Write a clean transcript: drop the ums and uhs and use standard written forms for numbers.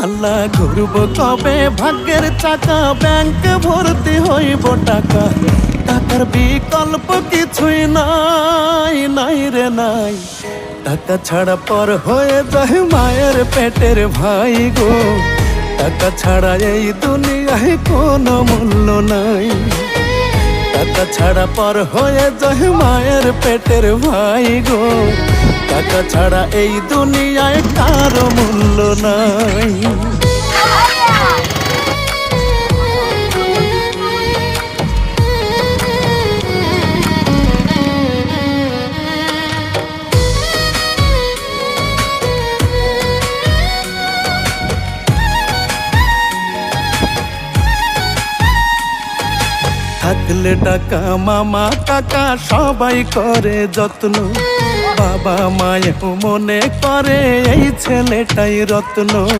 আল্লাহ ঘুরব কবে ভাগ্যের চাকা, ব্যাংক ভর্তি হইব টাকা, টাকার বিকল্প কিছুই নাই, নাই রে নাই। টাকা ছাড়া পর হয়ে যায় মায়ের পেটের ভাই গো, টাকা ছাড়া এই দুনিয়ায় কোনো মূল্য নাই। টাকা ছাড়া পর হয়ে যায় মায়ের পেটের ভাই গো, টাকা ছাড়া এই দুনিয়ায় কারো মূল্য নাই। থাকলে টাকা মামা কাকা সবাই করে যত্ন, বাবা মায়েও মনে করে এই ছেলেটাই রত্ন।